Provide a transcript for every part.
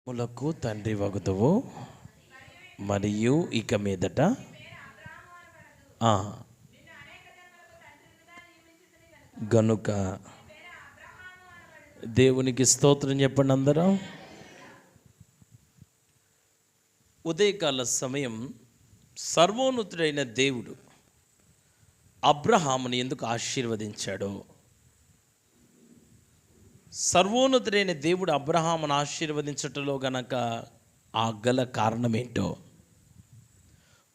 ములకు తండ్రి వగుదువు మరియు ఇక మీదట గనుక దేవునికి స్తోత్రం చెప్పండి అందరం. ఉదయకాల సమయం సర్వోన్నతుడైన దేవుడు అబ్రహాముని ఎందుకు ఆశీర్వదించాడో, సర్వోన్నతుడైన దేవుడు అబ్రహామును ఆశీర్వదించటంలో గనక ఆ గల కారణమేంటో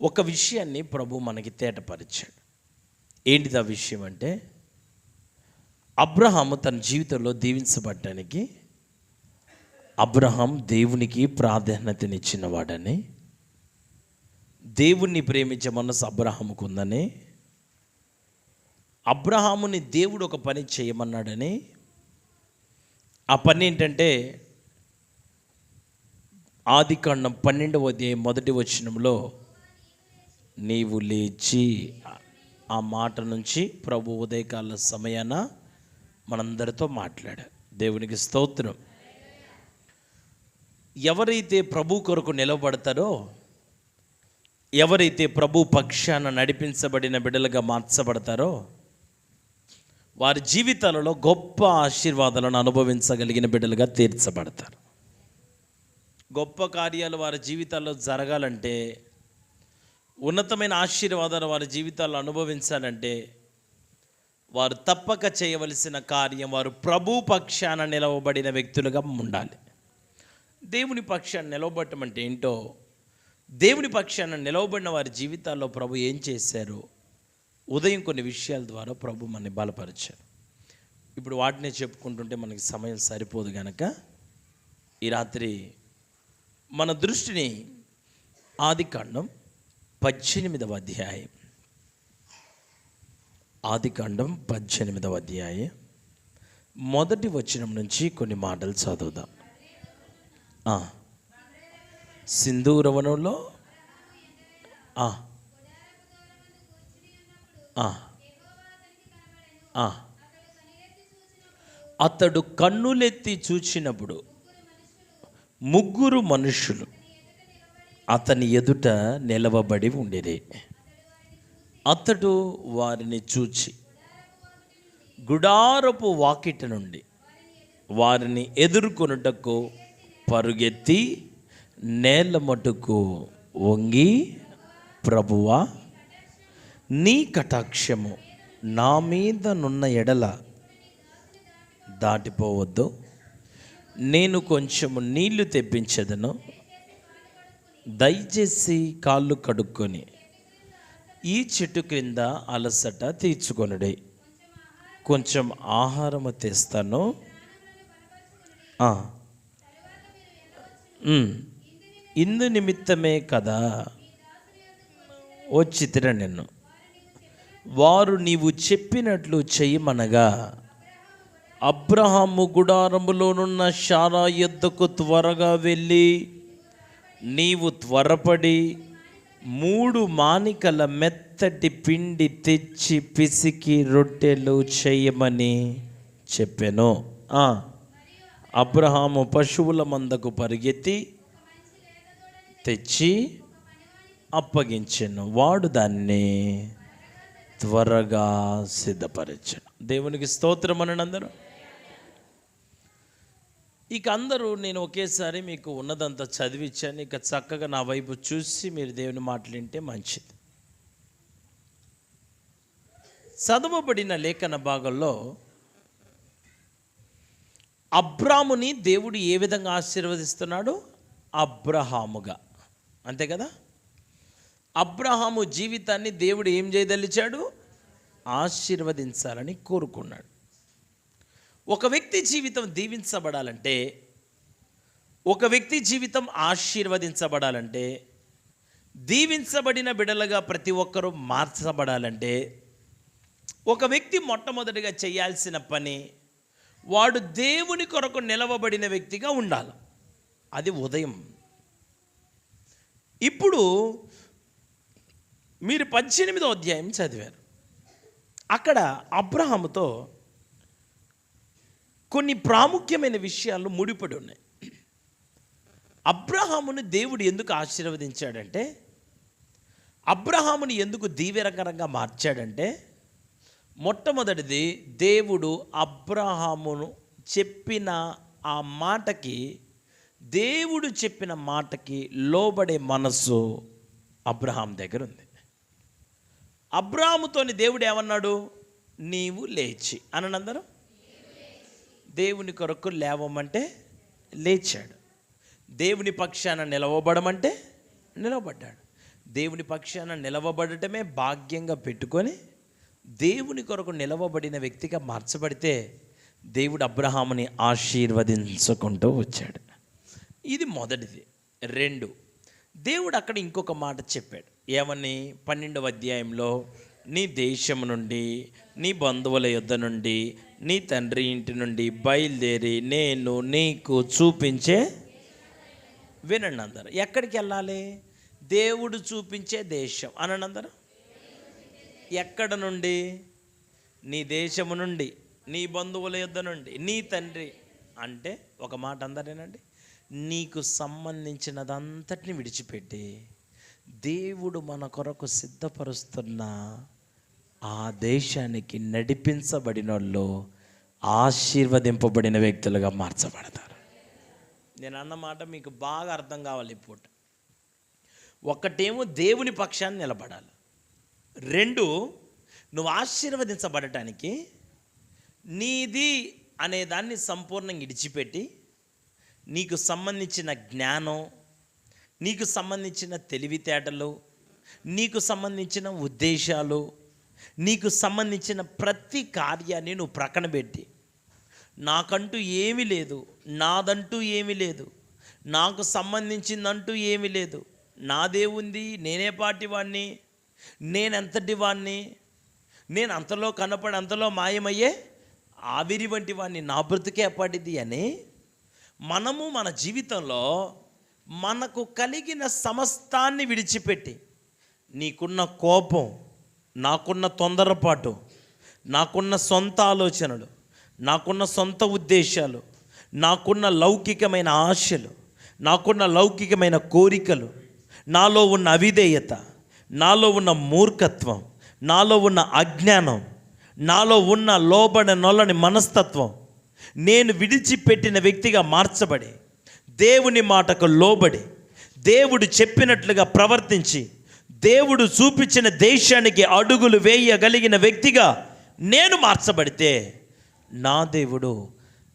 ఒక విషయాన్ని ప్రభు మనకి తేటపరిచాడు. ఏంటిది ఆ విషయం అంటే, అబ్రహాము తన జీవితంలో దీవించబడ్డానికి అబ్రహాం దేవునికి ప్రాధాన్యతనిచ్చిన వాడని, దేవుణ్ణి ప్రేమించే మనసు అబ్రహాముకు ఉందని, అబ్రహాముని దేవుడు ఒక పని చేయమన్నాడని, ఆ పని ఏంటంటే ఆదికాండం 12వ అధ్యాయం 1వ వచనంలో నీవు లేచి, ఆ మాట నుంచి ప్రభు ఉదయకాల సమయాన మనందరితో మాట్లాడాడు. దేవునికి స్తోత్రం. ఎవరైతే ప్రభు కొరకు నిలబడతారో, ఎవరైతే ప్రభు పక్షాన నడిపించబడిన బిడ్డలుగా మార్చబడతారో, వారి జీవితాలలో గొప్ప ఆశీర్వాదాలను అనుభవించగలిగిన బిడ్డలుగా తీర్చబడతారు. గొప్ప కార్యాలు వారి జీవితాల్లో జరగాలంటే, ఉన్నతమైన ఆశీర్వాదాలు వారి జీవితాల్లో అనుభవించాలంటే, వారు తప్పక చేయవలసిన కార్యం వారు ప్రభు పక్షాన నిలవబడిన వ్యక్తులుగా ఉండాలి. దేవుని పక్షాన్ని నిలవబడటం అంటే ఏంటో, దేవుని పక్షాన నిలవబడిన వారి జీవితాల్లో ప్రభు ఏం చేశారు, ఉదయం కొన్ని విషయాల ద్వారా ప్రభు మనని బలపరిచారు. ఇప్పుడు వాటినే చెప్పుకుంటుంటే మనకి సమయం సరిపోదు కనుక ఈ రాత్రి మన దృష్టిని ఆదికాండం 18వ అధ్యాయం, ఆదికాండం 18వ అధ్యాయం 1వ వచనం నుంచి కొన్ని మాటలు చదువుదాం. సింధూరవనంలో అతడు కన్నులెత్తి చూచినప్పుడు ముగ్గురు మనుషులు అతని ఎదుట నిలవబడి ఉండిరి. అతడు వారిని చూచి గుడారపు వాకిట నుండి వారిని ఎదుర్కొనుటకు పరుగెత్తి నేల మటుకు వంగి, ప్రభువా, నీ కటాక్షము నా మీద నున్న ఎడల దాటిపోవద్దు, నేను కొంచెము నీళ్లు తెప్పించదను, దయచేసి కాళ్ళు కడుక్కొని ఈ చెట్టు క్రింద అలసట తీర్చుకొనుడి, కొంచెం ఆహారము తెస్తాను, ఇందు నిమిత్తమే కదా వచ్చితిర నిన్ను. వారు నీవు చెప్పినట్లు చెయ్యమనగా అబ్రహాము గుడారములోనున్న శారా యొద్దకు త్వరగా వెళ్ళి, నీవు త్వరపడి 3 మానికల మెత్తటి పిండి తెచ్చి పిసికి రొట్టెలు చేయమని చెప్పెను. అబ్రహాము పశువుల మందకు పరిగెత్తి తెచ్చి అప్పగించెను. వాడు దాన్ని త్వరగా సిద్ధపరచను. దేవునికి స్తోత్రం అనండి అందరూ. ఇక అందరూ నేను ఒకేసారి మీకు ఉన్నదంతా చదివించాను. ఇక చక్కగా నా వైపు చూసి మీరు దేవుని మాటలు వింటే మంచిది. చదవబడిన లేఖన భాగంలో అబ్రాముని దేవుడు ఏ విధంగా ఆశీర్వదిస్తున్నాడు? అబ్రహాముగా, అంతే కదా. అబ్రహాము జీవితాన్ని దేవుడు ఏం చేయదలిచాడు? ఆశీర్వదించాలని కోరుకున్నాడు. ఒక వ్యక్తి జీవితం దీవించబడాలంటే, ఒక వ్యక్తి జీవితం ఆశీర్వదించబడాలంటే, దీవించబడిన బిడలుగా ప్రతి ఒక్కరూ మార్చబడాలంటే, ఒక వ్యక్తి మొట్టమొదటిగా చేయాల్సిన పని, వాడు దేవుని కొరకు నిలవబడిన వ్యక్తిగా ఉండాలి. అది ఉదయం. ఇప్పుడు మీరు 18వ అధ్యాయం చదివారు. అక్కడ అబ్రహాముతో కొన్ని ప్రాముఖ్యమైన విషయాలు ముడిపడి ఉన్నాయి. అబ్రహాముని దేవుడు ఎందుకు ఆశీర్వదించాడంటే, అబ్రహాముని ఎందుకు దీవెనకరంగా మార్చాడంటే, మొట్టమొదటిది దేవుడు అబ్రహామును చెప్పిన ఆ మాటకి, దేవుడు చెప్పిన మాటకి లోబడే మనస్సు అబ్రహాం దగ్గర ఉంది. అబ్రహాముతోని దేవుడు ఏమన్నాడు? నీవు లేచి అనందరం దేవుని కొరకు లేవమంటే లేచాడు. దేవుని పక్షాన నిలవబడమంటే నిలవబడ్డాడు. దేవుని పక్షాన నిలవబడటమే భాగ్యంగా పెట్టుకొని దేవుని కొరకు నిలవబడిన వ్యక్తిగా మార్చబడితే దేవుడు అబ్రహాముని ఆశీర్వదించుకుంటూ వచ్చాడు. ఇది మొదటిది. 2, దేవుడు అక్కడ ఇంకొక మాట చెప్పాడు. ఏమని? 12వ అధ్యాయంలో, నీ దేశం నుండి, నీ బంధువుల యొద్ద నుండి, నీ తండ్రి ఇంటి నుండి బయలుదేరి నేను నీకు చూపించే, వినండి అందరూ, ఎక్కడికి వెళ్ళాలి? దేవుడు చూపించే దేశం అనండి అందరూ. ఎక్కడ నుండి? నీ దేశము నుండి, నీ బంధువుల యొద్ద నుండి, నీ తండ్రి అంటే ఒక మాట అందరేనండి, నీకు సంబంధించినదంతటిని విడిచిపెట్టి దేవుడు మన కొరకు సిద్ధపరుస్తున్న ఆ దేశానికి నడిపించబడిన వాళ్ళు ఆశీర్వదింపబడిన వ్యక్తులుగా మార్చబడతారు. నేను అన్న మాట మీకు బాగా అర్థం కావాలి. ఇప్పుడు ఒకటేమో దేవుని పక్షాన్ని నిలబడాలి. 2, నువ్వు ఆశీర్వదించబడటానికి నీది అనే దాన్ని సంపూర్ణంగా ఇడిచిపెట్టి నీకు సంబంధించిన జ్ఞానం, నీకు సంబంధించిన తెలివితేటలు, నీకు సంబంధించిన ఉద్దేశాలు, నీకు సంబంధించిన ప్రతి కార్యాన్ని నువ్వు ప్రక్కన పెట్టి, నాకంటూ ఏమీ లేదు, నాదంటూ ఏమీ లేదు, నాకు సంబంధించిందంటూ ఏమీ లేదు, నాదే ఉంది, నేనే పాటి వాడిని, నేనెంతటి వాడిని, నేను అంతలో కనపడి అంతలో మాయమయ్యే ఆవిరి వంటి వాడిని, నా బ్రతుకే పడిది అని మనము మన జీవితంలో మనకు కలిగిన సమస్తాన్ని విడిచిపెట్టి, నీకున్న కోపం, నాకున్న తొందరపాటు, నాకున్న సొంత ఆలోచనలు, నాకున్న సొంత ఉద్దేశాలు, నాకున్న లౌకికమైన ఆశలు, నాకున్న లౌకికమైన కోరికలు, నాలో ఉన్న అవిధేయత, నాలో ఉన్న మూర్ఖత్వం, నాలో ఉన్న అజ్ఞానం, నాలో ఉన్న లోబడ నొల్లని మనస్తత్వం, నేను విడిచిపెట్టిన వ్యక్తిగా మార్చబడి దేవుని మాటకు లోబడి దేవుడు చెప్పినట్లుగా ప్రవర్తించి దేవుడు చూపించిన దేశానికి అడుగులు వేయగలిగిన వ్యక్తిగా నేను మార్చబడితే నా దేవుడు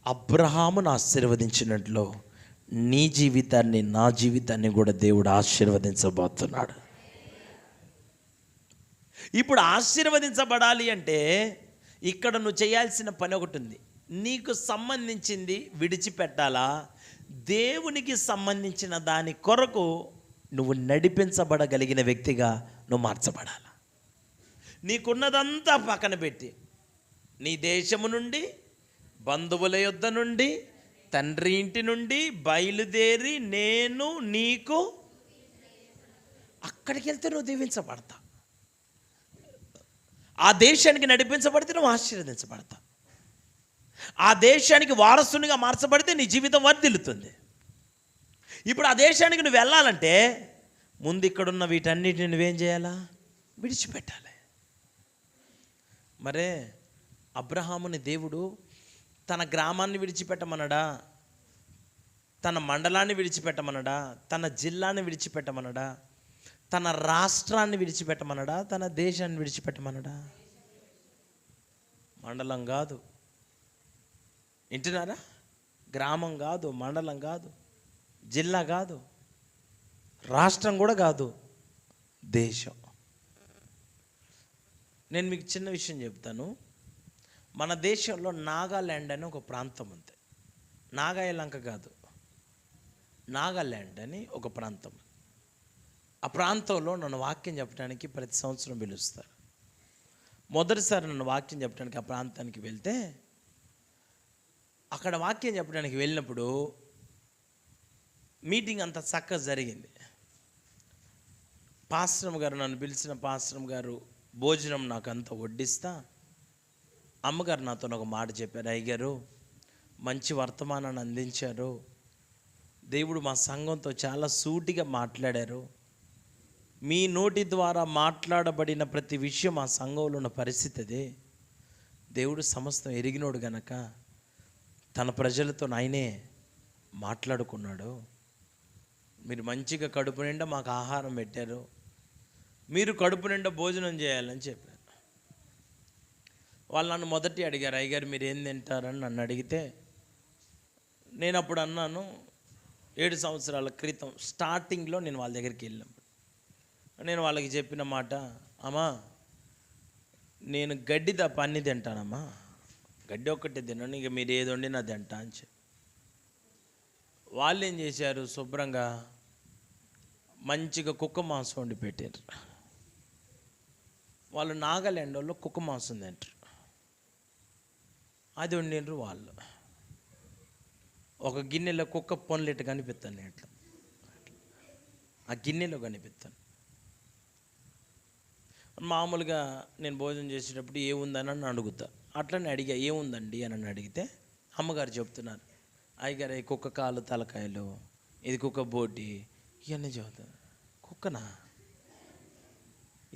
అబ్రహామును ఆశీర్వదించినట్లు నీ జీవితాన్ని, నా జీవితాన్ని కూడా దేవుడు ఆశీర్వదించబోతున్నాడు. ఇప్పుడు ఆశీర్వదించబడాలి అంటే ఇక్కడ నువ్వు చేయాల్సిన పని ఒకటి ఉంది. నీకు సంబంధించింది విడిచిపెట్టాలా, దేవునికి సంబంధించిన దాని కొరకు నువ్వు నడిపించబడగలిగిన వ్యక్తిగా నువ్వు మార్చబడాలి. నీకున్నదంతా పక్కన పెట్టి నీ దేశము నుండి, బంధువుల యొద్ద నుండి, తండ్రి ఇంటి నుండి బయలుదేరి నేను నీకు, అక్కడికి వెళ్తే నువ్వు దీవించబడతా. ఆ దేశానికి నడిపించబడితే నువ్వు ఆశీర్వదించబడతా. ఆ దేశానికి వారసునిగా మార్చబడితే నీ జీవితం వర్ధిల్లుతుంది. ఇప్పుడు ఆ దేశానికి నువ్వు వెళ్ళాలంటే ముందు ఇక్కడున్న వీటన్నిటిని నువ్వేం చేయాలా? విడిచిపెట్టాలి. మరే అబ్రహాముని దేవుడు తన గ్రామాన్ని విడిచిపెట్టమనడా, తన మండలాన్ని విడిచిపెట్టమనడా, తన జిల్లాని విడిచిపెట్టమనడా, తన రాష్ట్రాన్ని విడిచిపెట్టమనడా, తన దేశాన్ని విడిచిపెట్టమనడా? మండలం కాదు, వింటున్నారా? గ్రామం కాదు, మండలం కాదు, జిల్లా కాదు, రాష్ట్రం కూడా కాదు, దేశం. నేను మీకు చిన్న విషయం చెప్తాను. మన దేశంలో నాగాల్యాండ్ అని ఒక ప్రాంతం ఉంది. నాగాయలంక కాదు, నాగాల్యాండ్ అని ఒక ప్రాంతం. ఆ ప్రాంతంలో నన్ను వాక్యం చెప్పడానికి ప్రతి సంవత్సరం పిలుస్తారు. మొదటిసారి నన్ను వాక్యం చెప్పడానికి ఆ ప్రాంతానికి వెళ్తే, అక్కడ వాక్యం చెప్పడానికి వెళ్ళినప్పుడు మీటింగ్ అంత చక్కగా జరిగింది. పాస్టర్ గారు నన్ను పిలిచిన పాస్టర్ గారు భోజనం నాకు అంతా వడ్డిస్తా, అమ్మగారు నాతో ఒక మాట చెప్పారు. అయ్యగారు మంచి వర్తమానాన్ని అందించారు, దేవుడు మా సంఘంతో చాలా సూటిగా మాట్లాడారు. మీ నోటి ద్వారా మాట్లాడబడిన ప్రతి విషయం మా సంఘంలో ఉన్న పరిస్థితి అదే. దేవుడు సమస్తం ఎరిగినోడు గనక తన ప్రజలతో ఆయనే మాట్లాడుకున్నాడు. మీరు మంచిగా కడుపు నిండా మాకు ఆహారం పెట్టారు, మీరు కడుపు నిండా భోజనం చేయాలని చెప్పారు. వాళ్ళు నన్ను మొదటి అడిగారు, అయ్యగారు మీరు ఏం తింటారని నన్ను అడిగితే నేను అప్పుడు అన్నాను, 7 సంవత్సరాల క్రితం స్టార్టింగ్లో నేను వాళ్ళ దగ్గరికి వెళ్ళినప్పుడు నేను వాళ్ళకి చెప్పిన మాట, అమ్మా నేను గడ్డి తప్ప అన్ని తింటానమ్మా, గడ్డి ఒక్కటే తిన్నాను, ఇక మీరు ఏది వండినా తింటా అని చెప్పి వాళ్ళు ఏం చేశారు, శుభ్రంగా మంచిగా కుక్క మాంసం వండి పెట్టారు. వాళ్ళు నాగాలాండ్ వాళ్ళు కుక్క మాంసం తింటారు, అది వండినరు వాళ్ళు. ఒక గిన్నెలో కుక్క పొన్లు ఇట్లా కనిపిస్తాను, ఇట్లా ఆ గిన్నెలో కనిపిస్తాను. మామూలుగా నేను భోజనం చేసేటప్పుడు ఏముందని అని అడుగుతా, అట్లనే అడిగా ఏముందండి అని అడిగితే అమ్మగారు చెప్తున్నారు, అయ్యగారు ఈ కుక్క కాలు తలకాయలు, ఇది కుక్క బోటి, ఇవన్నీ చెబుతాను. కుక్కనా,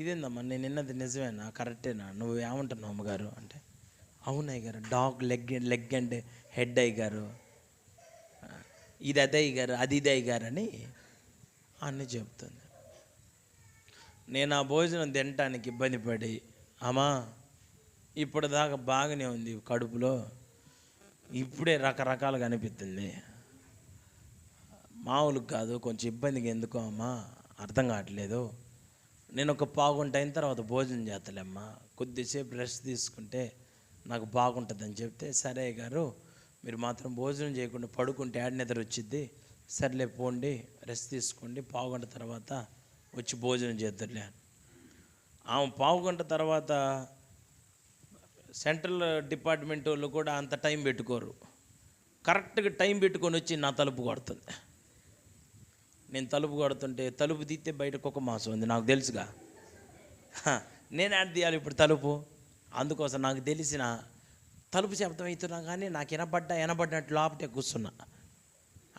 ఇదేందమ్మా నేను నిన్నది నిజమేనా, కరెక్టేనా, నువ్వు ఏమంటున్నావు అమ్మగారు అంటే, అవును అయ్యగారు డాగ్ లెగ్ అండ్ హెడ్ అయ్యగారు, ఇది అదే అయ్యగారు, అది ఇదే అయ్యగారు అని అన్నీ చెప్తుంది. నేను ఆ భోజనం తినటానికి ఇబ్బంది పడి, అమ్మా ఇప్పటిదాకా బాగానే ఉంది కడుపులో, ఇప్పుడే రకరకాలుగా అనిపిస్తుంది, మామూలు కాదు, కొంచెం ఇబ్బందిగా ఎందుకో అమ్మా అర్థం కావట్లేదు, నేను ఒక పావుగంట అయిన తర్వాత భోజనం చేస్తలేమ్మా, కొద్దిసేపు రెస్ట్ తీసుకుంటే నాకు బాగుంటుందని చెప్తే, సరే గారు మీరు మాత్రం భోజనం చేయకుండా పడుకుంటే యాడ్ నిద్ర వచ్చిద్ది, సర్లే పోండి రెస్ట్ తీసుకోండి, పావుగంట తర్వాత వచ్చి భోజనం చేద్దరులే. ఆమె పావుగంట తర్వాత సెంట్రల్ డిపార్ట్మెంట్ వాళ్ళు కూడా అంత టైం పెట్టుకోరు, కరెక్ట్గా టైం పెట్టుకొని వచ్చి నా తలుపు కొడుతుంది. నేను తలుపు కొడుతుంటే తలుపు తీస్తే బయట కుక్క మాంసం ఉంది, నాకు తెలుసుగా, నేను యాడ్ తీయాలి ఇప్పుడు తలుపు. అందుకోసం నాకు తెలిసిన తలుపు శబ్దం అవుతున్నా కానీ నాకు వినబడినట్టు లోపటే కూర్చున్నా.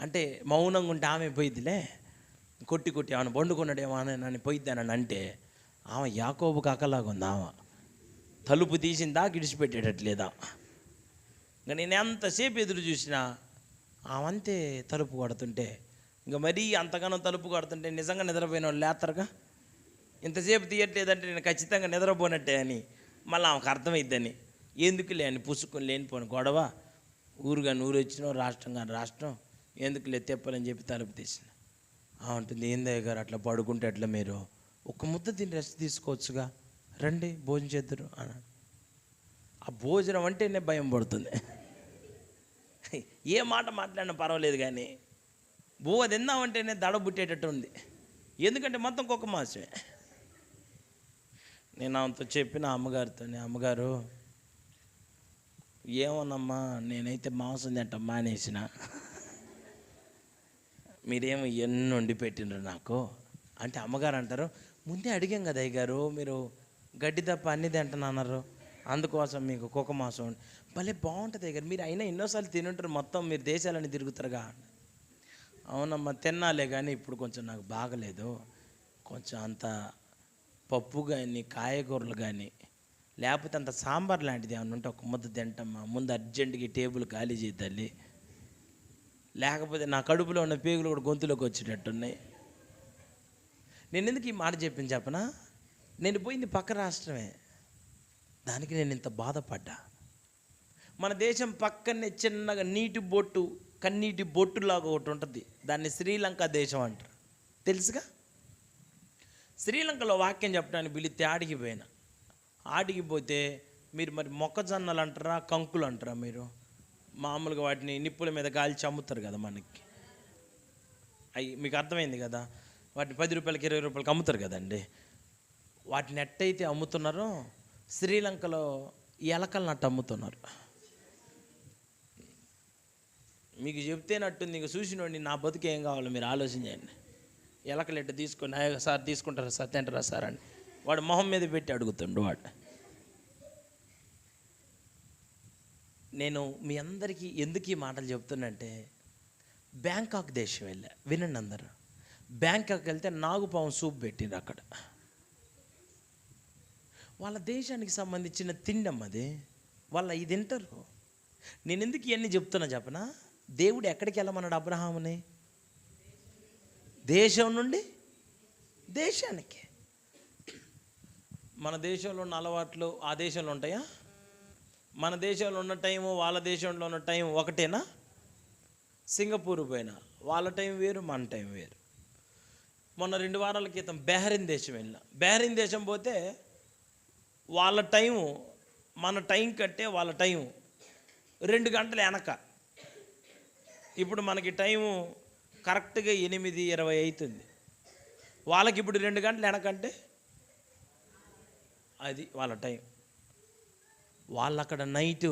అంటే మౌనంగా ఉంటే ఆమె పోయిద్దిలే, కొట్టి ఆమె వండుకున్నాడేమో అని నన్ను పోయిద్దానని అంటే, ఆమె యాకోబు కాకలాగా ఉంది, ఆమె తలుపు తీసిందా గిడిచిపెట్టేటట్లేదా. ఇంకా నేను ఎంతసేపు ఎదురు చూసినా ఆమంతే తలుపు కొడుతుంటే, ఇంకా మరీ అంతగానో తలుపు కొడుతుంటే నిజంగా నిద్రపోయిన వాళ్ళు లేస్తారుగా, ఇంతసేపు తీయట్లేదంటే నేను ఖచ్చితంగా నిద్రపోనట్టే అని మళ్ళీ ఆమెకు అర్థమైద్దని, ఎందుకులే అని పుసుకొని లేనిపోని గొడవ, ఊరుగా ఊరు వచ్చినాం, రాష్ట్రం కానీ రాష్ట్రం, ఎందుకులే తెప్పాలని చెప్పి తలుపు తీసిన. ఉంటుంది, ఏందయ్య గారు అట్లా పడుకుంటే అట్లా, మీరు ఒక ముద్ద తిని రెస్ట్ తీసుకోవచ్చుగా, రండి భోజనం చేద్దరు అన్నాడు. ఆ భోజనం అంటేనే భయం పడుతుంది, ఏ మాట మాట్లాడినా పర్వాలేదు కానీ బువ్వ తిందామంటేనే దడ బుట్టేటట్టు ఉంది, ఎందుకంటే మొత్తం కుక్క మాంసమే. నేను ఆమెతో చెప్పిన అమ్మగారితో, అమ్మగారు ఏమోనమ్మా నేనైతే మాంసం తింటాం మానేసిన, మీరేమో ఎన్ని వండి పెట్టిండ్రు నాకు అంటే, అమ్మగారు అంటారు, ముందే అడిగాం కదా అయ్యగారు మీరు గడ్డి తప్ప అన్నీ తింటున్నారు, అందుకోసం మీకు కుక్క మాంసం భలే బాగుంటుంది అయ్యగారు, మీరు అయినా ఎన్నోసార్లు తింటారు, మొత్తం మీరు దేశాలన్నీ తిరుగుతారుగా. అవునమ్మా తిన్నాలే కానీ ఇప్పుడు కొంచెం నాకు బాగలేదు, కొంచెం అంత పప్పు కానీ కాయగూరలు కానీ లేకపోతే అంత సాంబార్ లాంటిది ఏమన్నా ఉంటే ఒక ముద్ద తింటమ్మా, ముందు అర్జెంటుగా టేబుల్ ఖాళీ చేద్దాలి, లేకపోతే నా కడుపులో ఉన్న పేగులు కూడా గొంతులోకి వచ్చేటట్టున్నాయి. నేను ఎందుకు ఈ మాట చెప్పింది చెప్పనా, నేను పోయింది పక్క రాష్ట్రమే, దానికి నేను ఇంత బాధపడ్డా. మన దేశం పక్కనే చిన్నగా నీటి బొట్టు, కన్నీటి బొట్టులాగా ఒకటి ఉంటుంది, దాన్ని శ్రీలంక దేశం అంటారు, తెలుసుగా. శ్రీలంకలో వాక్యం చెప్పడానికి పిలిస్తే ఆడికి పోతే మీరు మరి మొక్కజొన్నలు అంటారా కంకులు అంటారా, మీరు మామూలుగా వాటిని నిప్పుల మీద కాల్చి అమ్ముతారు కదా మనకి, అవి మీకు అర్థమైంది కదా, వాటిని 10 రూపాయలకి 20 రూపాయలకి అమ్ముతారు కదండి. వాటిని ఎట్టయితే అమ్ముతున్నారో శ్రీలంకలో ఎలకల నట్టు అమ్ముతున్నారు. మీకు చెప్తేనట్టుంది, ఇంక చూసినోండి నా బతుకు ఏం కావాలో మీరు ఆలోచించండి. ఎలకలు ఎట్ట తీసుకొని, సార్ తీసుకుంటారా సార్, తింటారా సార్ అని వాడు మొహం మీద పెట్టి అడుగుతుండు వాడు. నేను మీ అందరికీ ఎందుకు ఈ మాటలు చెప్తున్నంటే, బ్యాంకాక్ దేశం వెళ్ళా, వినండి అందరు. బ్యాంకాక్ వెళ్తే నాగుపాము సూప్ పెట్టిండ్రు అక్కడ. వాళ్ళ దేశానికి సంబంధించిన తిండమ్మది, వాళ్ళ ఇది తింటారు. నేను ఎందుకు ఇవన్నీ చెప్తున్నా చెప్పనా? దేవుడు ఎక్కడికి వెళ్ళమన్నాడు అబ్రహాముని? దేశం నుండి దేశానికి. మన దేశంలో ఉన్న అలవాట్లు ఆ దేశంలో ఉంటాయా? మన దేశంలో ఉన్న టైము వాళ్ళ దేశంలో ఉన్న టైం ఒకటేనా? సింగపూర్ పోయినా వాళ్ళ టైం వేరు, మన టైం వేరు. మొన్న 2 వారాల క్రితం బెహ్రెయిన్ దేశం వెళ్ళిన. బెహ్రెయిన్ దేశం పోతే వాళ్ళ టైము మన టైం కంటే వాళ్ళ టైం 2 గంటలు వెనక. ఇప్పుడు మనకి టైము కరెక్ట్గా 8:20 అవుతుంది. వాళ్ళకి ఇప్పుడు 2 గంటలు వెనకంటే అది వాళ్ళ టైం. వాళ్ళు అక్కడ నైటు,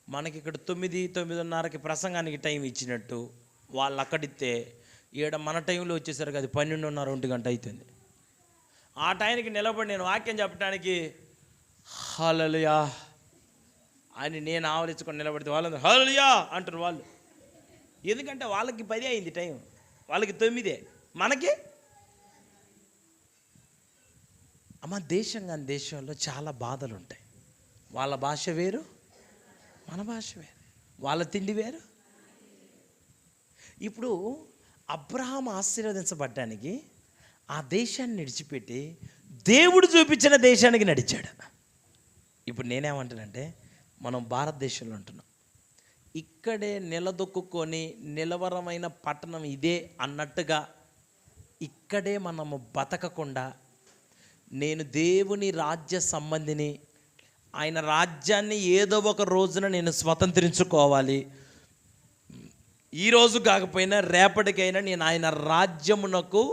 మనకి ఇక్కడ 9-9:30కి ప్రసంగానికి టైం ఇచ్చినట్టు వాళ్ళు అక్కడితే ఈడ మన టైంలో వచ్చేసరికి అది 12:30 1 గంట అవుతుంది. ఆ టైంకి నిలబడి నేను వాక్యం చెప్పడానికి హల్లెలూయా అని నేను ఆవరించుకొని నిలబడితే వాళ్ళందరూ హల్లెలూయా అంటారు వాళ్ళు. ఎందుకంటే వాళ్ళకి 10 అయింది టైం, వాళ్ళకి 9, మనకి అమ్మ. దేశం కాని దేశంలో చాలా బాధలు ఉంటాయి. వాళ్ళ భాష వేరు, మన భాష వేరు, వాళ్ళ తిండి వేరు. ఇప్పుడు అబ్రహాం ఆశీర్వదించబడ్డానికి ఆ దేశాన్ని విడిచిపెట్టి దేవుడు చూపించిన దేశానికి నడిచాడు. ఇప్పుడు నేనేమంటానంటే, మనం భారతదేశంలో ఉంటున్నాం, ఇక్కడే నిలదొక్కుని నిలవరమైన పట్టణం ఇదే అన్నట్టుగా ఇక్కడే మనము బతకకుండా, నేను దేవుని రాజ్య సంబంధిని, ఆయన రాజ్యాన్ని ఏదో ఒక రోజున నేను స్వతంత్రించుకోవాలి, ఈరోజు కాకపోయినా రేపటికైనా నేను ఆయన రాజ్యమునకు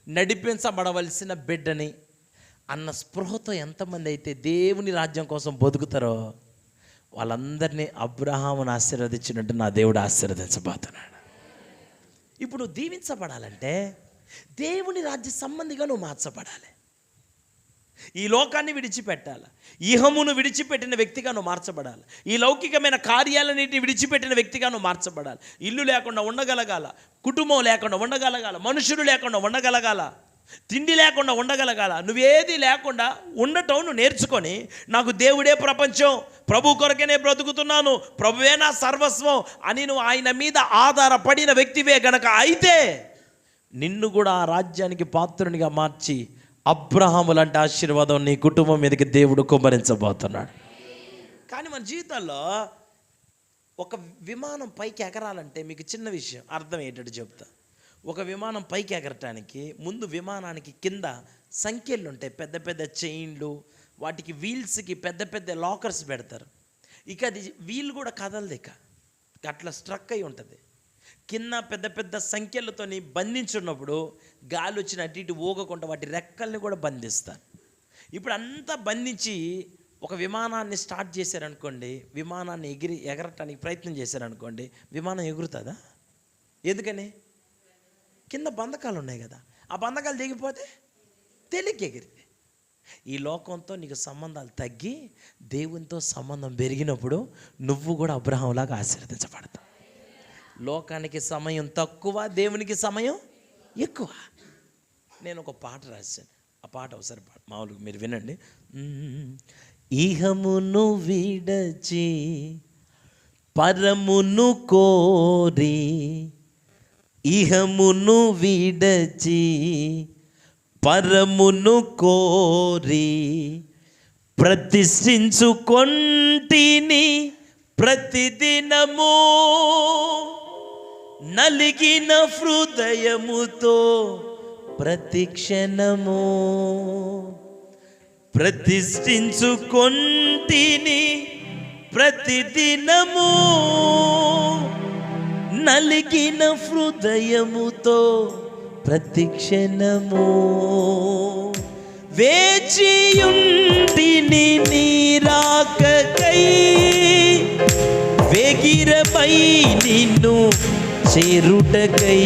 నడిపించబడవలసిన బిడ్డని అన్న స్పృహతో ఎంతమంది అయితే దేవుని రాజ్యం కోసం బతుకుతారో వాళ్ళందరినీ అబ్రహామును ఆశీర్వదించినట్టు నా దేవుడు ఆశీర్వదించబోతున్నాడు. ఇప్పుడు దీవించబడాలంటే దేవుని రాజ్య సంబంధిగా నువ్వు మార్చబడాలి. ఈ లోకాన్ని విడిచిపెట్టాలి, ఇహమును విడిచిపెట్టిన వ్యక్తిగా నువ్వు మార్చబడాలి, ఈ లౌకికమైన కార్యాలన్నిటిని విడిచిపెట్టిన వ్యక్తిగా నువ్వు మార్చబడాలి. ఇల్లు లేకుండా ఉండగలగాల, కుటుంబం లేకుండా ఉండగలగాల, మనుషులు లేకుండా ఉండగలగాల, తిండి లేకుండా ఉండగలగాల. నువ్వేది లేకుండా ఉండటం నువ్వు నేర్చుకొని, నాకు దేవుడే ప్రపంచం, ప్రభు కొరకేనే బ్రతుకుతున్నాను, ప్రభువే నా సర్వస్వం అని నువ్వు ఆయన మీద ఆధారపడిన వ్యక్తివే గనక అయితే నిన్ను కూడా ఆ రాజ్యానికి పాత్రునిగా మార్చి అబ్రహాము లాంటి ఆశీర్వాదం నీ కుటుంబం మీదకి దేవుడు కుమ్మరించబోతున్నాడు. కానీ మన జీవితాల్లో ఒక విమానం పైకి ఎగరాలంటే మీకు చిన్న విషయం అర్థం ఏంటంటే చెప్తా. ఒక విమానం పైకి ఎగరటానికి ముందు విమానానికి కింద సంఖ్యలు ఉంటాయి, పెద్ద పెద్ద చైన్లు, వాటికి వీల్స్కి పెద్ద పెద్ద లాకర్స్ పెడతారు. ఇక అది వీల్ కూడా కదలదు, ఇక అట్లా స్ట్రక్ అయి ఉంటుంది. కింద పెద్ద పెద్ద సంఖ్యలతో బంధించున్నప్పుడు గాలి వచ్చిన అటు ఇటు ఊగకుండా వాటి రెక్కల్ని కూడా బంధిస్తారు. ఇప్పుడు అంతా బంధించి ఒక విమానాన్ని స్టార్ట్ చేశారనుకోండి, విమానాన్ని ఎగరటానికి ప్రయత్నం చేశారనుకోండి, విమానం ఎగురుతుందా? ఎందుకని? కింద బంధకాలు ఉన్నాయి కదా, ఆ బంధకాలు దిగిపోతే తేలిక ఎగిరితే. ఈ లోకంతో నీకు సంబంధాలు తగ్గి దేవునితో సంబంధం పెరిగినప్పుడు నువ్వు కూడా అబ్రహాంలాగా ఆశీర్వదించబడతావు. లోకానికి సమయం తక్కువ, దేవునికి సమయం ఎక్కువ. నేను ఒక పాట రాశాను, ఆ పాట ఒకసారి మామూలుగా మీరు వినండి. ఇహమును విడచి పరమును కోరి, ఇహమును విడచి పరమును కోరి, ప్రతిష్ఠించుకొంటిని ప్రతిదినము, నలిగిన హృదయముతో ప్రతిక్షణము, ప్రతిష్ఠించుకొంటిని ప్రతిదినము, నలిగిన హృదయముతో ప్రతిక్షణము, వేచియుంటిని నీ రాకకై, వేగిరపై నిన్ను చేరుటకై,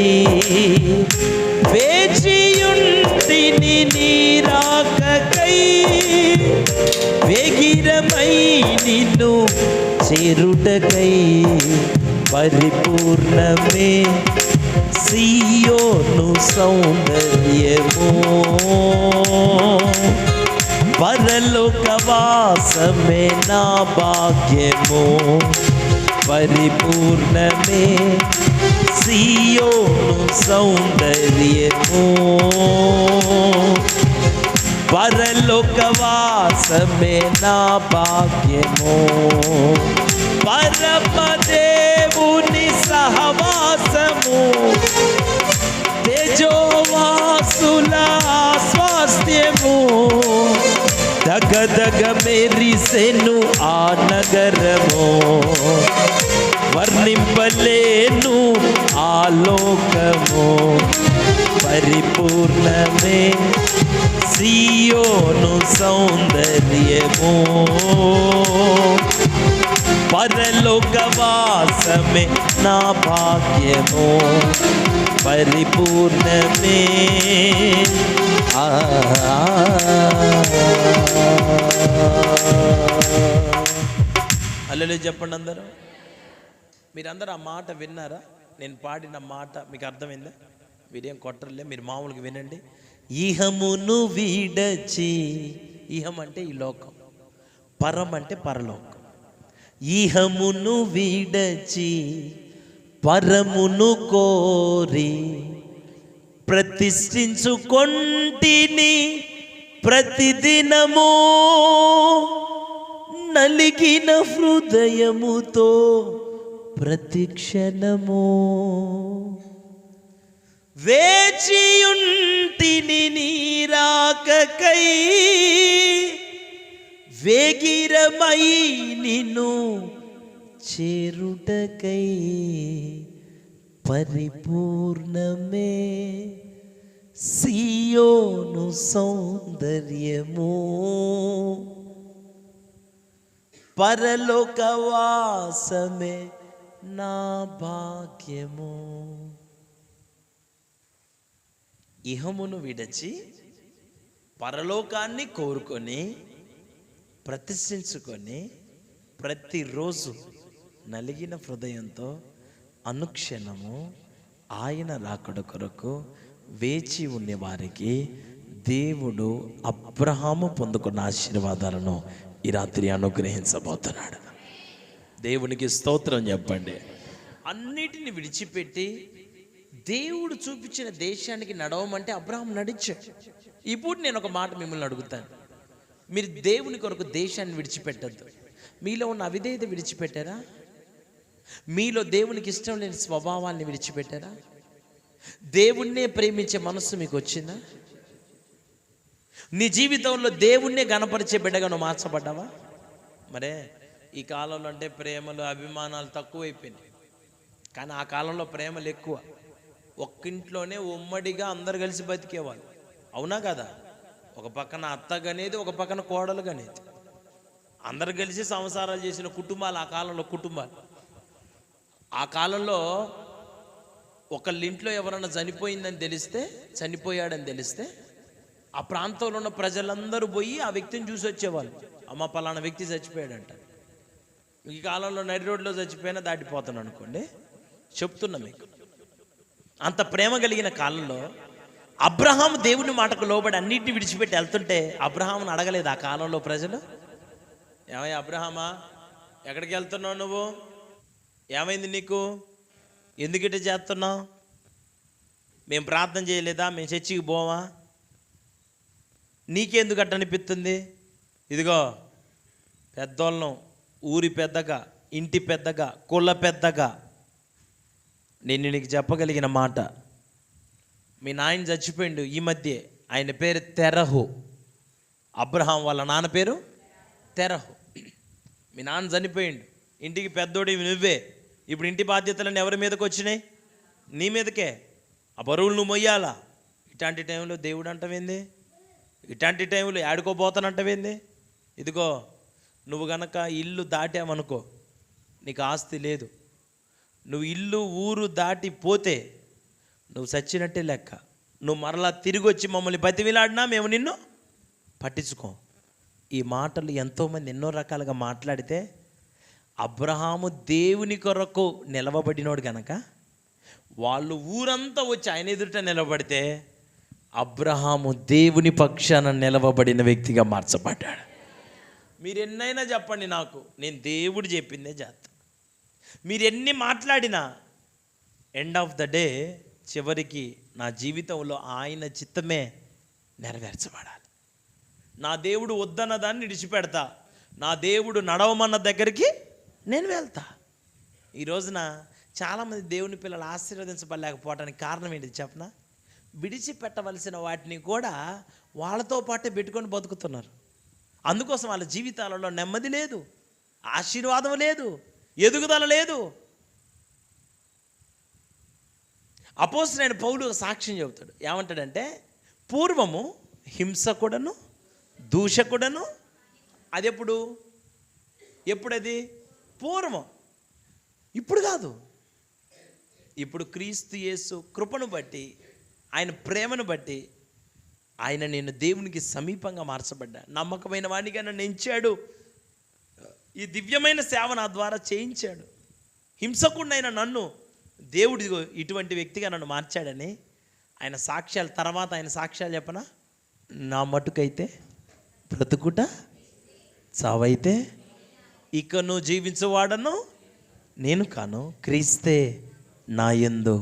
వేచియుంటిని నీ రాకకై, వేగిరమై నిన్ను చేరుటకై, పరిపూర్ణమే సియోను సౌందర్యము, పరలోకవాసమే నా భాగ్యము. పరిపూర్ణమే సియోను సౌందర్యము, పరలోకవాసమే నా భాగ్యము. పరమదేవుని సహవాసము, తేజోవాసుల స్వాస్థ్యము. దగదగ మెరిసెను ఆ నగరము, వర్ణింపలేను ఆ లోకము. పరిపూర్ణమే సియోను సౌందర్యము, పరలోకవాసమే నా భాగ్యము. పరిపూర్ణమే హల్లెలూయా చెప్పండి అందరూ. మీరందరూ ఆ మాట విన్నారా? నేను పాడిన మాట మీకు అర్థమైందా? మీరేం కొట్టరులే, మీరు మామూలుగా వినండి. ఇహమును వీడచి, ఇహం అంటే ఈ లోకం, పరం అంటే పరలోకం. ఇహమును వీడచి పరమును కోరి ప్రతిష్ఠించుకొంటిని ప్రతిదినము, నలిగిన హృదయముతో ప్రతిక్షణము. వేచియుంటిని నీరాకకై, వేగిరమై నిన్ను చేరుటకై. పరిపూర్ణమే సియోను సౌందర్యము, పరలోకవాసమే నా భాగ్యము. ఇహమును విడచి పరలోకాన్ని కోరుకొని ప్రతిష్ఠించుకొని ప్రతిరోజు నలిగిన హృదయంతో అనుక్షణము ఆయన రాకడ కొరకు వేచి ఉండే వారికి దేవుడు అబ్రహాము పొందుకున్న ఆశీర్వాదాలను ఈ రాత్రి అనుగ్రహించబోతున్నాడు. దేవునికి స్తోత్రం చెప్పండి. అన్నిటిని విడిచిపెట్టి దేవుడు చూపించిన దేశానికి నడవమంటే అబ్రహాం నడిచాడు. ఇప్పుడు నేను ఒక మాట మిమ్మల్ని అడుగుతాను. మీరు దేవుని కొరకు దేశాన్ని విడిచిపెట్టద్దు. మీలో ఉన్న అవిధేయత విడిచిపెట్టారా? మీలో దేవునికి ఇష్టం లేని స్వభావాన్ని విడిచిపెట్టారా? దేవుణ్ణే ప్రేమించే మనస్సు మీకు వచ్చిందా? నీ జీవితంలో దేవుణ్ణే గణపరిచే బిడ్డగా నువ్వు మార్చబడ్డావా? మరే ఈ కాలంలో అంటే ప్రేమలు అభిమానాలు తక్కువైపోయినాయి, కానీ ఆ కాలంలో ప్రేమలు ఎక్కువ. ఒక్కింట్లోనే ఉమ్మడిగా అందరు కలిసి బతికేవాళ్ళు, అవునా కదా? ఒక పక్కన అత్త గనేది, ఒక పక్కన కోడలు గనేది, అందరు కలిసి సంసారాలు చేసిన కుటుంబాలు ఆ కాలంలో కుటుంబాలు. ఆ కాలంలో ఒకళ్ళింట్లో ఎవరన్నా చనిపోయాడని తెలిస్తే ఆ ప్రాంతంలో ఉన్న ప్రజలందరూ పోయి ఆ వ్యక్తిని చూసి వచ్చేవాళ్ళు. అమ్మ పలానా వ్యక్తి చచ్చిపోయాడంట. ఈ కాలంలో నడి రోడ్లో చచ్చిపోయినా దాటిపోతాను అనుకోండి, చెప్తున్నా మీకు. అంత ప్రేమ కలిగిన కాలంలో అబ్రహాం దేవుని మాటకు లోబడి అన్నిటిని విడిచిపెట్టి వెళ్తుంటే అబ్రహాంను అడగలేదు ఆ కాలంలో ప్రజలు, ఏమయ్య అబ్రహామా ఎక్కడికి వెళ్తున్నావు నువ్వు? ఏమైంది నీకు? ఎందుకిట చేస్తున్నావు? మేము ప్రార్థన చేయలేదా? మేము చర్చికి పోవా? నీకెందుకు అట్ట అనిపిస్తుంది? ఇదిగో పెద్దోళ్ళం, ఊరి పెద్దగా, ఇంటి పెద్దగా, కుల పెద్దగా నేను నీకు చెప్పగలిగిన మాట, మీ నాయన చచ్చిపోయిండు ఈ మధ్య, ఆయన పేరు తెరహు. అబ్రహాం వాళ్ళ నాన్న పేరు తెరహు. మీ నాన్న చనిపోయిండు, ఇంటికి పెద్దోడివి నువ్వే. ఇప్పుడు ఇంటి బాధ్యతలన్నీ ఎవరి మీదకి వచ్చినాయి? నీ మీదకే. ఆ బరువులు నువ్వు మొయ్యాలా. ఇట్లాంటి టైంలో దేవుడు అంటవేంది? ఇట్లాంటి టైంలో ఆడుకోబోతానంటవేంది? ఇదిగో నువ్వు గనక ఇల్లు దాటామనుకో, నీకు ఆస్తి లేదు. నువ్వు ఇల్లు ఊరు దాటిపోతే నువ్వు చచ్చినట్టే లెక్క. నువ్వు మరలా తిరిగి వచ్చి మమ్మల్ని బతిమిలాడినా మేము నిన్ను పట్టించుకో. ఈ మాటలు ఎంతోమంది ఎన్నో రకాలుగా మాట్లాడితే అబ్రహాము దేవుని కొరకు నిలవబడినోడు గనక వాళ్ళు ఊరంతా వచ్చి ఆయన ఎదుట నిలబడితే అబ్రహాము దేవుని పక్షాన నిలవబడిన వ్యక్తిగా మార్చబడ్డాడు. మీరు ఎన్నైనా చెప్పండి, నాకు నేను దేవుడు చెప్పిందే చేస్తా. మీరు ఎన్ని మాట్లాడినా ఎండ్ ఆఫ్ ద డే చివరికి నా జీవితంలో ఆయన చిత్తమే నెరవేర్చబడాలి. నా దేవుడు వద్దన్న దాన్ని విడిచిపెడతా, నా దేవుడు నడవమన్న దగ్గరికి నేను వెళ్తా. ఈ రోజున చాలామంది దేవుని పిల్లలు ఆశీర్వదించబడలేకపోవడానికి కారణం ఏంటి చెప్పనా? విడిచిపెట్టవలసిన వాటిని కూడా వాళ్ళతో పాటే పెట్టుకొని బతుకుతున్నారు. అందుకోసం వాళ్ళ జీవితాలలో నెమ్మది లేదు, ఆశీర్వాదం లేదు, ఎదుగుదల లేదు. అపోస్తలుడైన పౌలు సాక్ష్యం చెబుతాడు. ఏమంటాడంటే, పూర్వము హింసకుడను దూషకుడను. అది ఎప్పుడది పూర్వం, ఇప్పుడు కాదు. ఇప్పుడు క్రీస్తు యేసు కృపను బట్టి, ఆయన ప్రేమను బట్టి ఆయన నేను దేవునికి సమీపంగా మార్చబడ్డా. నమ్మకమైన వాడిగా నన్ను ఎంచాడు. ఈ దివ్యమైన సేవ నా ద్వారా చేయించాడు. హింసకుడినైన నన్ను దేవుడి ఇటువంటి వ్యక్తిగా నన్ను మార్చాడని ఆయన సాక్ష్యాలు, తర్వాత ఆయన సాక్ష్యాలు చెప్పనా? నా మటుకైతే బ్రతుకుట చావైతే ఇకను జీవించువాడను నేను కాను, క్రీస్తే నా యందు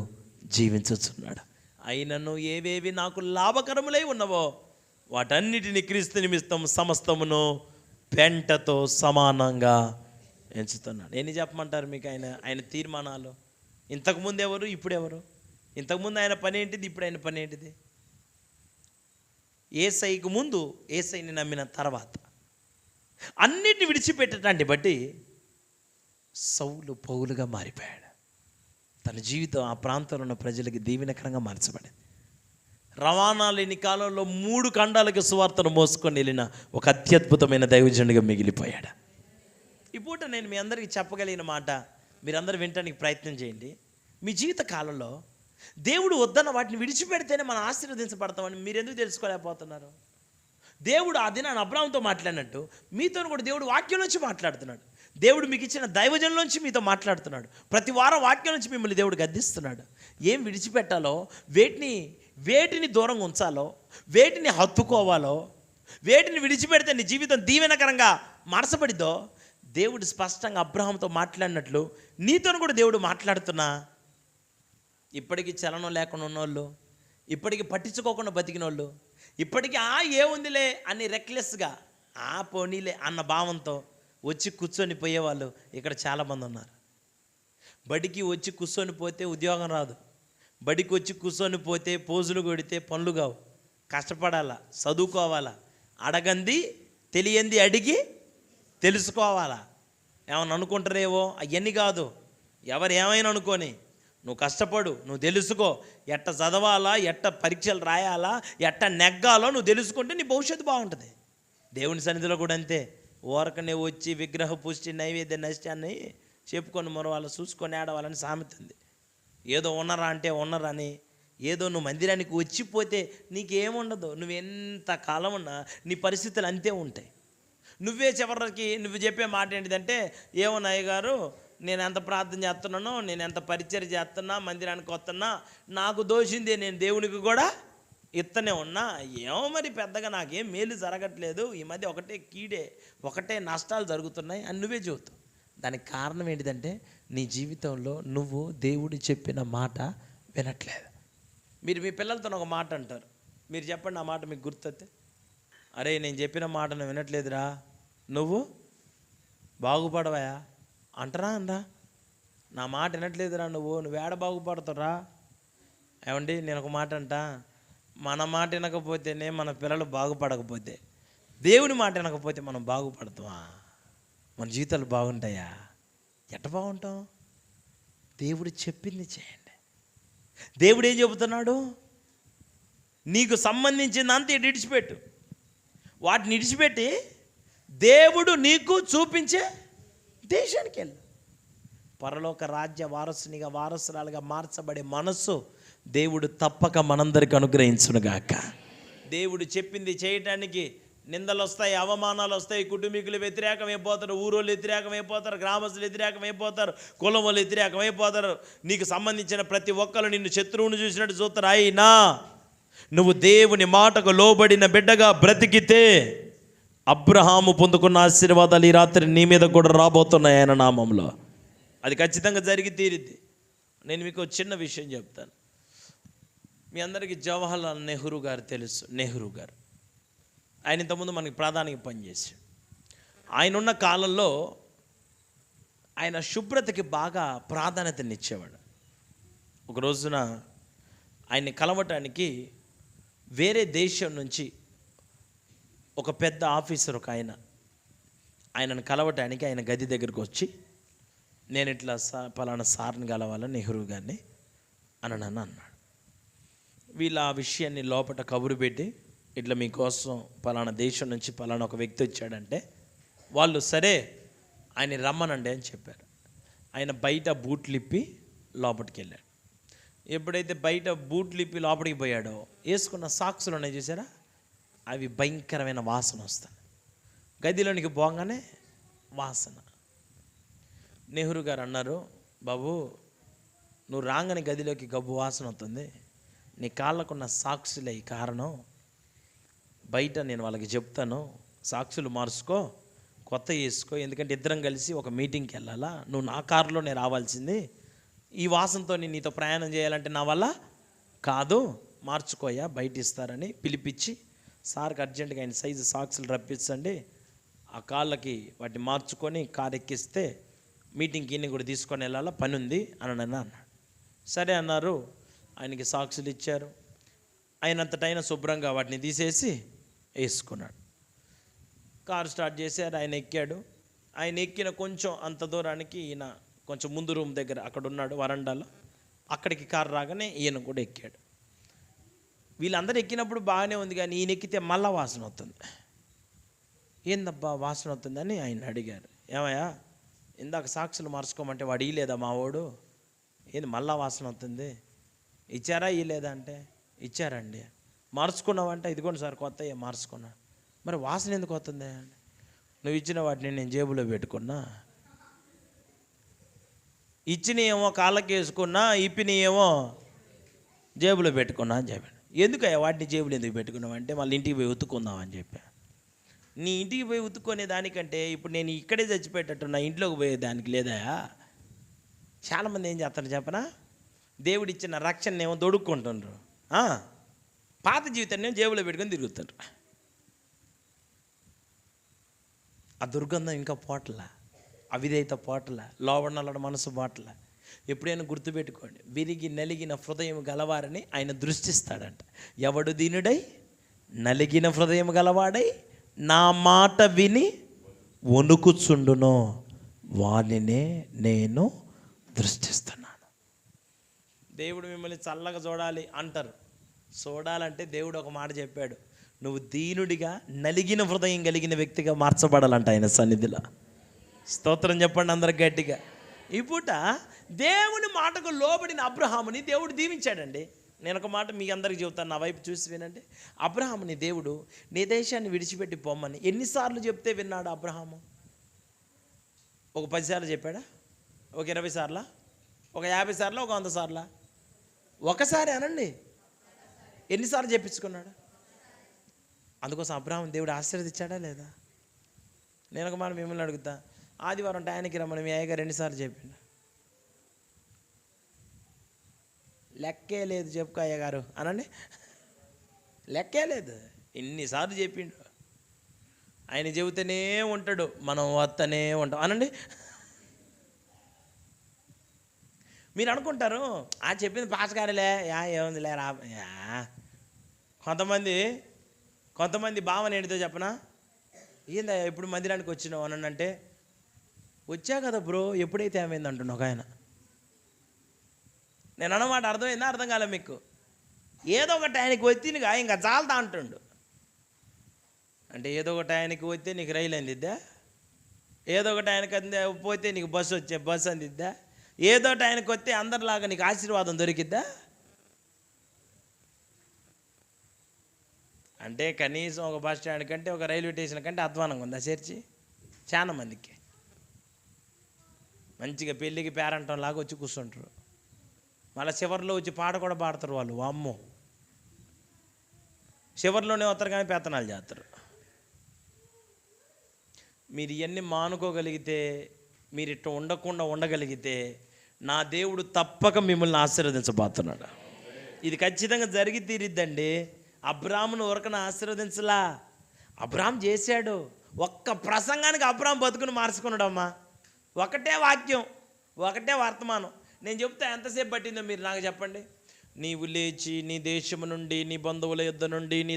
జీవించుచున్నాడు. అయినను ఏవేవి నాకు లాభకరములై ఉన్నవో వాటన్నిటిని క్రీస్తు నిమిత్తం సమస్తమును పెంటతో సమానంగా ఎంచుతున్నాడు. ఎన్ని చెప్పమంటారు మీకు ఆయన తీర్మానాలు? ఇంతకుముందు ఎవరు, ఇప్పుడు ఎవరు? ఇంతకుముందు ఆయన పని ఏంటిది, ఇప్పుడు ఆయన పని ఏంటిది? యేసయ్యకు ముందు, యేసయ్యని నమ్మిన తర్వాత అన్నిటిని విడిచిపెట్టడాన్ని బట్టి సౌలు పౌలుగా మారిపోయాడు. తన జీవితం ఆ ప్రాంతంలో ఉన్న ప్రజలకి దీవెనకరంగా మార్చబడింది. రవాణా లేని కాలంలో 3 ఖండాలకి సువార్తను మోసుకొని వెళ్ళిన ఒక అత్యద్భుతమైన దైవజనుడిగా మిగిలిపోయాడు. ఈ పూట నేను మీ అందరికీ చెప్పగలిగిన మాట మీరందరూ వినటానికి ప్రయత్నం చేయండి. మీ జీవిత కాలంలో దేవుడు వద్దన్న వాటిని విడిచిపెడితేనే మనం ఆశీర్వదించబడతామని మీరు ఎందుకు తెలుసుకోలేకపోతున్నారు? దేవుడు ఆ దినాన్ని అబ్రాహాముతో మాట్లాడినట్టు మీతో కూడా దేవుడు వాక్యం నుంచి మాట్లాడుతున్నాడు. దేవుడు మీకు ఇచ్చిన దైవజనులోంచి మీతో మాట్లాడుతున్నాడు. ప్రతి వారం వాక్యం నుంచి మిమ్మల్ని దేవుడు గద్దిస్తున్నాడు. ఏం విడిచిపెట్టాలో, వేటిని దూరంగా ఉంచాలో, వేటిని హత్తుకోవాలో, వేటిని విడిచిపెడితే నీ జీవితం దీవెనకరంగా మార్చబడిద్దో దేవుడు స్పష్టంగా అబ్రహాముతో మాట్లాడినట్లు నీతో కూడా దేవుడు మాట్లాడుతున్నా. ఇప్పటికీ చలనం లేకుండా ఉన్నోళ్ళు, ఇప్పటికీ పట్టించుకోకుండా బతికిన వాళ్ళు, ఇప్పటికీ ఏముందిలే అని రెక్లెస్గా పోనీలే అన్న భావంతో వచ్చి కూర్చొని పోయేవాళ్ళు ఇక్కడ చాలామంది ఉన్నారు. బడికి వచ్చి కూర్చొని పోతే ఉద్యోగం రాదు, బడికి వచ్చి కూర్చొని పోతే పోజులు కొడితే పనులు కావు. కష్టపడాలా, చదువుకోవాలా, అడగంది తెలియంది అడిగి తెలుసుకోవాలా. ఏమన్నా అనుకుంటారేవో అవన్నీ కాదు. ఎవరు ఏమైనా అనుకొని నువ్వు కష్టపడు, నువ్వు తెలుసుకో, ఎట్ట చదవాలా, ఎట్ట పరీక్షలు రాయాలా, ఎట్ట నెగ్గాలో నువ్వు తెలుసుకుంటే నీ భవిష్యత్తు బాగుంటుంది. దేవుని సన్నిధిలో కూడా అంతే. ఓరకనే వచ్చి విగ్రహ పుష్టి నైవేద్య నష్టాన్ని చెప్పుకొని మరో వాళ్ళు చూసుకొని ఆడవాలని సామెత ఉంది. ఏదో ఉన్నరా అంటే ఉన్నరని, ఏదో నువ్వు మందిరానికి వచ్చిపోతే నీకేముండదు. నువ్వు ఎంత కాలం ఉన్నా నీ పరిస్థితులు అంతే ఉంటాయి. నువ్వే చివరికి నువ్వు చెప్పే మాట ఏంటిదంటే, ఏమో అయ్య గారు నేను ఎంత ప్రార్థన చేస్తున్నానో, నేను ఎంత పరిచయం చేస్తున్నా, మందిరానికి వస్తున్నా, నాకు దోషిందే నేను దేవునికి కూడా ఇత్తనే ఉన్నా, ఏమో మరి పెద్దగా నాకేం మేలు జరగట్లేదు, ఈ మధ్య ఒకటే నష్టాలు జరుగుతున్నాయి అని నువ్వే చెబుతావు. దానికి కారణం ఏంటిదంటే నీ జీవితంలో నువ్వు దేవుడు చెప్పిన మాట వినట్లేదు. మీరు మీ పిల్లలతో ఒక మాట అంటారు, మీరు చెప్పండి ఆ మాట మీకు గుర్తొస్తే, అరే నేను చెప్పిన మాట నువ్వు వినట్లేదురా, నువ్వు బాగుపడవయా అంటరా అనరా? నా మాట వినట్లేదురా, నువ్వు ఏడ బాగుపడతావురా? ఏమండి నేను ఒక మాట అంట, మన మాట వినకపోతేనే మన పిల్లలు బాగుపడకపోతే, దేవుని మాట వినకపోతే మనం బాగుపడతామా? మన జీవితాలు బాగుంటాయా? ఎట్ట బాగుంటాం? దేవుడు చెప్పింది చేయండి. దేవుడు ఏం చెబుతున్నాడు? నీకు సంబంధించిందంతా విడిచిపెట్టు. వాటిని విడిచిపెట్టి దేవుడు నీకు చూపించే దేశానికి వెళ్ళు. పరలోక రాజ్య వారసురాలుగా మార్చబడే మనస్సు దేవుడు తప్పక మనందరికి అనుగ్రహించునుగాక. దేవుడు చెప్పింది చేయటానికి నిందలు వస్తాయి, అవమానాలు వస్తాయి, కుటుంబీకులు వ్యతిరేకమైపోతారు, ఊరోళ్ళు వ్యతిరేకమైపోతారు, గ్రామస్తులు వ్యతిరేకమైపోతారు, కులం వాళ్ళు వ్యతిరేకమైపోతారు, నీకు సంబంధించిన ప్రతి ఒక్కరు నిన్ను శత్రువుని చూసినట్టు చూస్తారు. అయినా నువ్వు దేవుని మాటకు లోబడిన బిడ్డగా బ్రతికితే అబ్రహాము పొందుకున్న ఆశీర్వాదాలు ఈ రాత్రి నీ మీద కూడా రాబోతున్నాయి ఆయన నామంలో. అది ఖచ్చితంగా జరిగి తీరిద్ది. నేను మీకు చిన్న విషయం చెప్తాను. మీ అందరికీ జవహర్లాల్ నెహ్రూ గారు తెలుసు. నెహ్రూ గారు ఆయన ఇంతకుముందు మనకి ప్రధానికి పనిచేశాడు. ఆయన ఉన్న కాలంలో ఆయన శుభ్రతకి బాగా ప్రాధాన్యతనిచ్చేవాడు. ఒక రోజున ఆయన్ని కలవటానికి వేరే దేశం నుంచి ఒక పెద్ద ఆఫీసర్ ఒక ఆయనను కలవటానికి ఆయన గది దగ్గరకు వచ్చి, నేను ఇట్లా పలానా సార్ని కలవాలని నెహ్రూ గారిని అని అన్నాడు. వీళ్ళు ఆ విషయాన్ని లోపల కబురు పెట్టి, ఇట్లా మీకోసం పలానా దేశం నుంచి పలానా ఒక వ్యక్తి వచ్చాడంటే వాళ్ళు సరే ఆయన రమ్మనండి అని చెప్పారు. ఆయన బయట బూట్లు ఇప్పి లోపలికి వెళ్ళాడు. ఎప్పుడైతే బయట బూట్లు ఇప్పి లోపలికి పోయాడో వేసుకున్న సాక్సులు ఉన్నాయి చూసారా, అవి భయంకరమైన వాసన వస్తాయి. గదిలోనికి పోగానే వాసన. నెహ్రూ గారు అన్నారు, బాబు నువ్వు రాగానే గదిలోకి గబ్బు వాసన అవుతుంది, నీ కాళ్ళకున్న సాక్షులే ఈ కారణం. బయట నేను వాళ్ళకి చెప్తాను, సాక్షులు మార్చుకో, కొత్త వేసుకో, ఎందుకంటే ఇద్దరం కలిసి ఒక మీటింగ్కి వెళ్ళాలా, నువ్వు నా కారులోనే రావాల్సింది, ఈ వాసనతో నేను నీతో ప్రయాణం చేయాలంటే నా వల్ల కాదు, మార్చుకోయా, బయట ఇస్తారని పిలిపించి, సార్కి అర్జెంటుగా ఆయన సైజు సాక్సులు రప్పించండి, ఆ కాళ్ళకి వాటిని మార్చుకొని కారు ఎక్కిస్తే మీటింగ్కి ఇన్ని కూడా తీసుకొని వెళ్ళాలా, పని ఉంది అని అన్నాడు. సరే అన్నారు. ఆయనకి సాక్సులు ఇచ్చారు. అయినంతటైనా శుభ్రంగా వాటిని తీసేసి వేసుకున్నాడు. కారు స్టార్ట్ చేశారు. ఆయన ఎక్కాడు. ఆయన ఎక్కిన కొంచెం అంత దూరానికి ఈయన కొంచెం ముందు రూమ్ దగ్గర అక్కడ ఉన్నాడు వరండాలో. అక్కడికి కారు రాగానే ఈయన కూడా ఎక్కాడు. వీళ్ళందరూ ఎక్కినప్పుడు బాగానే ఉంది, కానీ ఈయన ఎక్కితే మళ్ళా వాసన వస్తుంది. ఏందబ్బా వాసన వస్తుందని ఆయన అడిగారు. ఏమయ్యా ఇందాక సాక్షులు మార్చుకోమంటే వాడు ఇయ్యలేదా మా వాడు, ఏంది మళ్ళా వాసన వస్తుంది, ఇచ్చారా ఇయ్యలేదా అంటే ఇచ్చారండి. మార్చుకున్నావంటే ఇదిగోండి సార్ కొత్త మార్చుకున్నా. మరి వాసన ఎందుకు వస్తుంది? నువ్వు ఇచ్చిన వాటిని నేను జేబులో పెట్టుకున్నా, ఇచ్చినయేమో కాళ్ళకి వేసుకున్నా, ఇప్పినయేమో జేబులో పెట్టుకున్నా అని చెప్పాను. ఎందుకయ్యా వాటిని జేబులు ఎందుకు పెట్టుకున్నావు అంటే మళ్ళీ ఇంటికి పోయి ఉతుక్కుందాం అని చెప్పా. నీ ఇంటికి పోయి ఉతుక్కునే దానికంటే ఇప్పుడు నేను ఇక్కడే చచ్చిపోయేటట్టు నా ఇంట్లోకి పోయేదానికి లేదా? చాలామంది ఏం చేస్తారు చెప్పనా, దేవుడిచ్చిన రక్షణ ఏమో దొడుక్కుంటుండ్రు, పాత జీవితాన్ని జేబులో పెట్టుకొని తిరుగుతుండ్రు. ఆ దుర్గంధం ఇంకా పోట్ల, అవిధేయత పోట్ల, లోబడినల్లడ మనసు పోట్ల. ఎప్పుడైనా గుర్తుపెట్టుకోండి, విరిగి నలిగిన హృదయం గలవారని ఆయన దృష్టిస్తాడంట. ఎవడు దీనుడై నలిగిన హృదయం గలవాడై నా మాట విని వణుకుచుండునో వానినే నేను దృష్టిస్తున్నాను. దేవుడు మిమ్మల్ని చల్లగా చూడాలి అంటారు. చూడాలంటే దేవుడు ఒక మాట చెప్పాడు, నువ్వు దీనుడిగా నలిగిన హృదయం కలిగిన వ్యక్తిగా మార్చబడాలంట ఆయన సన్నిధిలో. స్తోత్రం చెప్పండి అందరికి గట్టిగా. ఈ పూట దేవుని మాటకు లోబడిన అబ్రహాముని దేవుడు దీవించాడండి. నేను ఒక మాట మీ అందరికి చెబుతాను, నా వైపు చూసి వినండి. అబ్రహాముని దేవుడు నీ దేశాన్ని విడిచిపెట్టి పొమ్మని ఎన్నిసార్లు చెప్తే విన్నాడు అబ్రహాము? ఒక 10 సార్లు చెప్పాడా? ఒక 20 సార్లా? ఒక 50 సార్లా? ఒక 100 సార్లా? ఒకసారి అనండి. ఎన్నిసార్లు చెప్పించుకున్నాడు? అందుకోసం అబ్రహాం దేవుడు ఆశీర్వదించాడా లేదా? నేను ఒక మాట మిమ్మల్ని అడుగుతా, ఆదివారం టయానికి రమ్మని మీ అయ్యగారు ఎన్నిసార్లు చెప్పిండు? లెక్కే లేదు చెప్పుకో అయ్యగారు అనండి. లెక్కే లేదు, ఎన్నిసార్లు చెప్పిండు. ఆయన చెబుతూనే ఉంటాడు, మనం వస్తూనే ఉంటాం అనండి. మీరు అనుకుంటారు ఆ చెప్పింది పాస్గారిలే, ఏముంది లేరా. కొంతమంది భావన ఏంటితో చెప్పనా, ఏందా ఎప్పుడు మందిరానికి వచ్చినావు అని అంటే, వచ్చా కదా బ్రో ఎప్పుడైతే ఏమైంది అంటున్నావు ఒక ఆయన. నేను అన్నమాట అర్థమైందా? అర్థం కాలే మీకు? ఏదో ఒక టైంకి వచ్చిందిగా ఇంకా చాలదా అంటుండు. అంటే ఏదో ఒక టైంకి వస్తే నీకు రైలు అందిద్దా, ఏదో ఒక టైంకి పోతే నీకు బస్సు అందిద్దా, ఏదో టైంకి వస్తే అందరిలాగా నీకు ఆశీర్వాదం దొరికిద్దా? అంటే కనీసం ఒక బస్ స్టాండ్ కంటే ఒక రైల్వే స్టేషన్ కంటే అధ్వానంగా ఉంది ఆ చర్చి చాలా మందికి. మంచిగా పెళ్ళికి పేరంటం లాగా వచ్చి కూర్చుంటారు, మళ్ళీ చివరిలో వచ్చి పాట కూడా పాడతారు వాళ్ళు. అమ్మో, చివరిలోనే వస్తారు కానీ పెత్తనాలు చేస్తారు. మీరు ఇవన్నీ మానుకోగలిగితే, మీరు ఇట్లా ఉండకుండా ఉండగలిగితే, నా దేవుడు తప్పక మిమ్మల్ని ఆశీర్వదించబోతున్నాడు. ఇది ఖచ్చితంగా జరిగి తీరిద్దండి. అబ్రామును ఊరకన ఆశీర్వదించలా, అబ్రామ్ చేశాడు. ఒక్క ప్రసంగానికి అబ్రామ్ బతుకుని మార్చుకున్నాడమ్మా. ఒకటే వాక్యం, ఒకటే వర్తమానం. నేను చెప్తే ఎంతసేపు పట్టిందో మీరు నాకు చెప్పండి. నీవు లేచి నీ దేశము నుండి, నీ బంధువుల యొద్ద నుండి, నీ